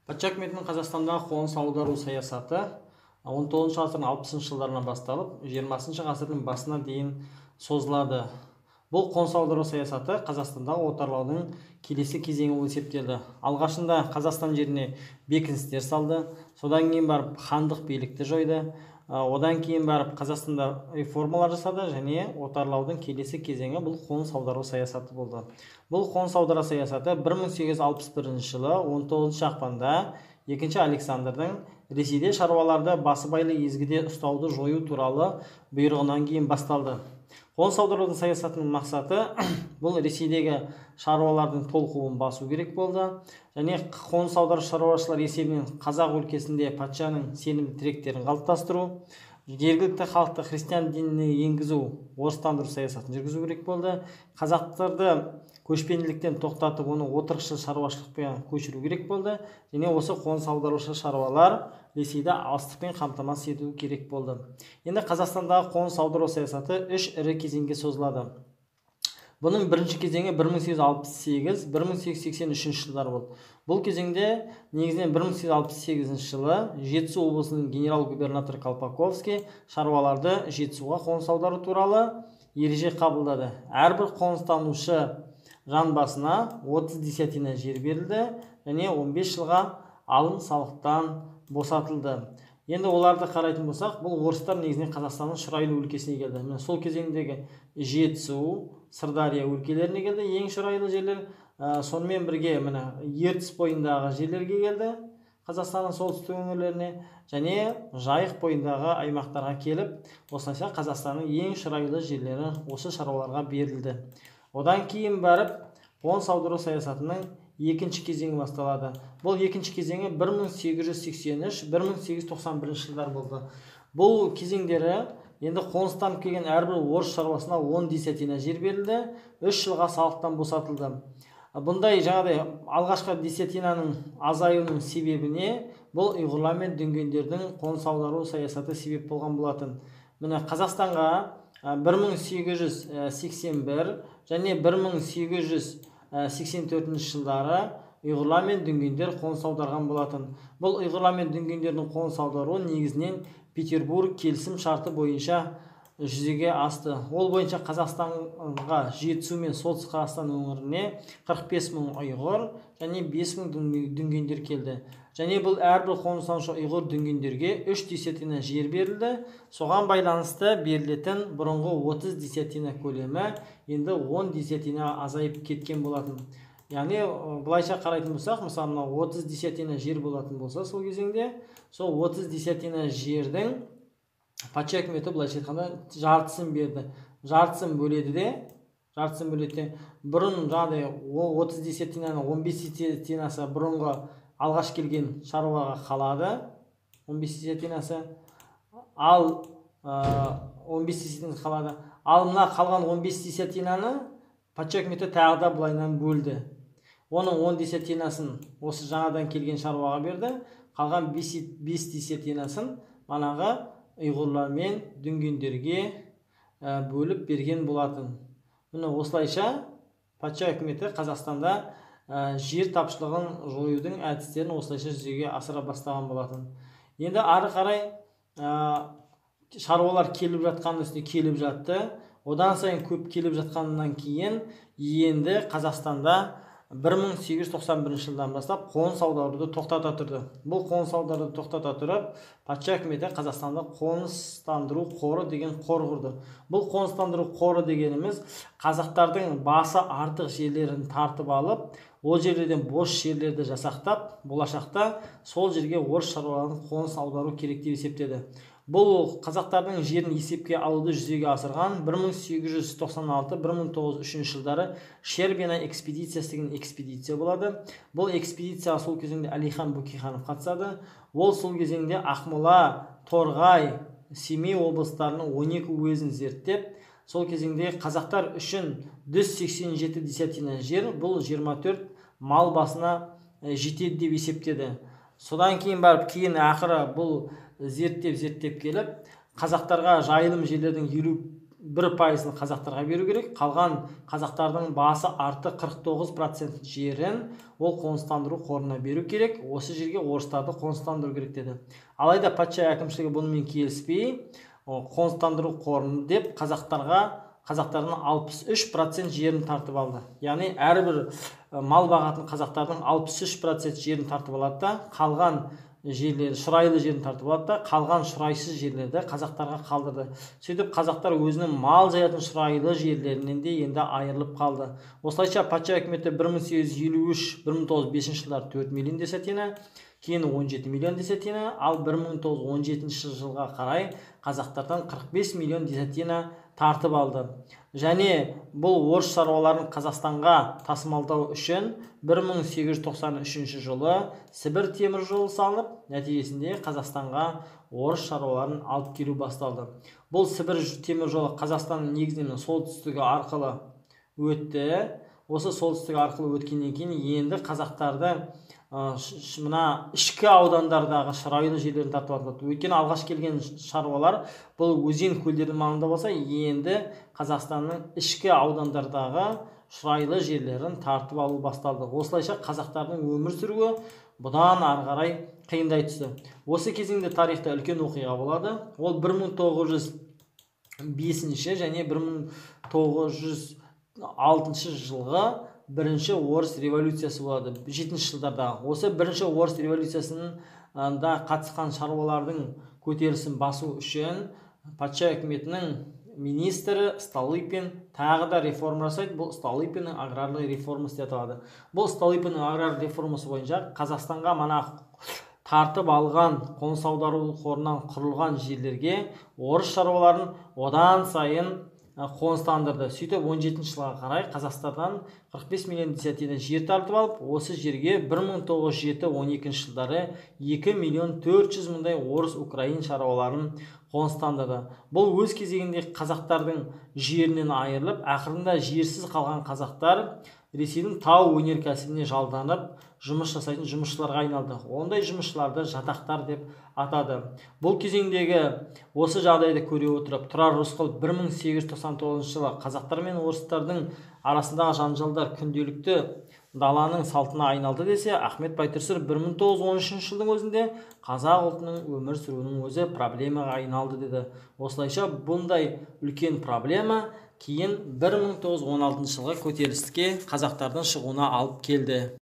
Патша үкіметінің Қазақстандағы қоныс аудару саясаты 19 ғасырдың 60 жылдарынан басталып 20 ғасырдың басына дейін созылады. Бұл қоныс аудару саясаты Қазақстандағы отарлаудың келесі кезеңі болып есептелді. Алғашында Қазақстан жеріне бекіністер салды, содан кейін барып хандық билікті жойды. Одан кейін барып Қазақстанда реформалар жасады және отарлаудың келесі кезеңі бұл қоныс аудару саясаты болды. Бұл қоныс аудару саясаты 1861 жылы 19 ақпанда 2 Александрдың Ресейде шаруаларды басыбайлы езгіде ұстауды жою туралы бұйрығынан кейін басталды. Қоныс аударудың саясатының мақсаты бұл Ресейдегі шаруалардың толқуын басу керек болды. Және қоныс аудару шаруашылар есебінен қазақ өлкесінде патшаның сенімді тіректерін қалыптастыру, жергілікті халықты христиан дініне енгізу, орыстандыру саясатын жүргізу керек болды. Қазақтарды көшпенділіктен тоқтатып, оны отырықшы шаруашылықпен көшіру керек болды. Және осы қоныс аударушы шаруалар Ресейді астықпен қамтамасыз ету керек болды. Енді Қазақстандағы қоныс аудару саясаты 3 ірі кезеңге созылады. Бұның бірінші кезеңі 1868-1883 жылдар болды. Бұл кезеңде негізінен 1868 жылы Жетісу облысының генерал-губернаторы Колпаковский шаруаларды Жетісуға қоныс аудару туралы ереже қабылдады. Әрбір қоныстанушы жан басына 30 десятина жер берілді және 15 жылға алым салықтан босатылды. Енді оларды қарайтын болсақ, бұл орыстар негізінен Қазақстанның шұрайлы өлкесіне келді. Міне сол кезеңдегі Жетісу, Сырдария өлкелеріне келді, ең шұрайлы жерлер. Сонымен бірге міне Ертіс бойындағы жерлерге келді, Қазақстанның солтүстік өңірлеріне, және Жайық бойындағы аймақтарға келіп, осылайша Қазақстанның ең шұрайлы жерлері осы шаруаларға берілді. Одан кейін барып қоныс аудару саясатының екінші кезеңі басталады. Бұл екінші кезеңі 1883-1891 жылдар болды. Бұл кезеңдері енді қоныстанып келген әрбір орыс шаруасына 10 десятина жер берілді, 3 жылға салықтан босатылды. Бұндай жаңағыдай алғашқы десятинаның азаюының себебіне бұл ұйғырлар мен дүнгендердің қоныс аудару саясаты себеп болған болатын. Міне Қазақстанға 1881 және 1884 жылдары ұйғырлар мен дүнгендер қоныс аударған болатын. Бұл ұйғырлар мен дүнгендердің қоныс аударуы негізінен Петербург келісім шарты бойынша жүзеге асты. Ол бойынша Қазақстанға Жетісу мен солтүстік Қазақстан өңіріне 45 мың ұйғыр және 5 мың дүнгендер келді. Және бұл әрбір қоныстанушы ұйғыр дүнгендерге 3 десятина жер берілді. Соған байланысты берілетін бұрынғы 30 десятина көлемі енді 10 десятина азайып кеткен болатын. Яғни былайша қарайтын болсақ, мысалы 30 десятина жер болатын болса, сол кезеңде сол 30 десятина жердің патша үкіметі былайша айтқанда жартысын берді. Жартысын бөледі де, бұрын жаңағыдай 30 десятинаның 15 десятинасы бұрынғы алғаш келген шаруаға қалады, 15 десятинасы, ал 15 десятинасы қалады. Ал мына қалған 15 десятинаны патша үкіметі тағы да былайынан бөлді. Оның 10 десятинасын осы жаңадан келген шаруаға берді, қалған 5 десятинасын манағы ұйғырлар мен дүнгендерге бөліп берген болатын. Міне осылайша патша үкіметі Қазақстанда жер тапшылығын жоюдың әдістерін осылайша жүзеге асыра бастаған болатын. Енді ары қарай шаруалар келіп жатқан үстіне келіп жатты. Одан сайын көп келіп жатқаннан кейін енді Қазақстанда 1891 жылдан бастап қоныс аударуды тоқтата тұрды. Бұл қоныс аударуды тоқтата тұрып, патша үкіметі Қазақстанда қоныстандыру қоры деген қор құрды. Бұл қоныстандыру қоры дегеніміз қазақтардың басы артық жерлерін тартып алып, ол жерлерден бос жерлерді жасақтап, болашақта сол жерге орыс шаруаларын қоныс аудару керек деп есептеді. Бұл қазақтардың жерін есепке алуды жүзеге асырған 1896-1903 жылдары Шербина экспедициясы деген экспедиция болады. Бұл экспедицияға сол кезеңде Әлихан Бөкейханов қатысады. Ол сол кезеңде Ақмола, Торғай, Семей облыстарының 12 уезін зерттеп, сол кезеңде қазақтар үшін 187 десятина жер, бұл 24 мал басына жетеді деп есептеді. Содан кейін барып, кейін ақыры бұл зерттеп келіп, қазақтарға жайылым жерлердің 1%-ын қазақтарға беру керек. Қалған қазақтардың басы арты 49% жерін ол қоныстандыру қорына беру керек. Осы жерге орыстарды қоныстандыру керек деді. Алайда патша әкімшілігі бұнымен келіспей, қоныстандыру қорын деп қазақтардың 63% жерін тартып алды. Яғни әрбір мал бағатын қазақтардың 63% жерін тартып алады да, қалған жерлері, шұрайлы жерін тартып алады да, қалған шұрайсыз жерлерді қазақтарға қалдырды. Сөйтіп қазақтар өзінің мал жаятын шұрайлы жерлерінен де енді айырылып қалды. Осылайша патша үкіметі 1853-1905 жылдары 4 миллион десятина, кейін 17 миллион десятина, ал 1917 жылға қарай қазақтардан 45 миллион десятина тартып алды. Және бұл орыс шаруаларын Қазақстанға тасымалдау үшін 1893 жылы Сібір темір жолы салынып, нәтижесінде Қазақстанға орыс шаруаларын алып келу басталды. Бұл Сібір темір жолы Қазақстанның негізінен солтүстігі арқылы өтті. Осы солтүстігі арқылы өткеннен кейін енді қазақтарды мына ішкі аудандардағы шұрайлы жерлерін тартып алды. Өйткені алғаш келген шаруалар бұл өзен көлдердің маңында болса, енді Қазақстанның ішкі аудандардағы шұрайлы жерлерін тартып алу басталды. Осылайша қазақтардың өмір сүруі бұдан ары қарай қиындай түсті. Осы кезеңде тарихта үлкен оқиға болады. Ол 1905 және 1906 жылғы бірінші орыс революциясы болады, 7-ші жылдарда. Осы бірінші орыс революциясында қатысқан шаруалардың көтерілісін басу үшін патша үкіметінің министрі Столыпин тағы да реформа жасайды. Бұл Столыпиннің аграрлы реформасы деп аталады. Бұл Столыпиннің аграрлы реформасы бойынша Қазақстанға мана тартып алған қоныс аудару қорынан құрылған жерлерге орыс шаруаларын одан сайын қоныстандырды. Сөйтіп 17 жылға қарай Қазақстаннан 45 миллион десятина жер тартып алып, осы жерге 1907-12 жылдары 2 миллион 400 мыңдай орыс украин шаруаларын қоныстандырды. Бұл өз кезегінде қазақтардың жерінен айырылып, ақырында жерсіз қалған қазақтар Ресейдің тау өнеркәсібіне жалданып, жұмыс жасайтын жұмысшыларға айналды. Ондай жұмысшыларды жатақтар деп атады. Бұл кезеңдегі осы жағдайды көре отырып, Тұрар Рысқұл 1899 жылы қазақтар мен орыстардың арасындағы жанжалдар күнделікті даланың салтына айналды десе, Ахмет Байтұрсынов 1913 жылдың өзінде қазақ ұлтының өмір сүруінің өзі проблемаға айналды деді. Осылайша бұндай үлкен проблема кейін 1916 жылғы көтеріліске қазақтардың шығуына алып келді.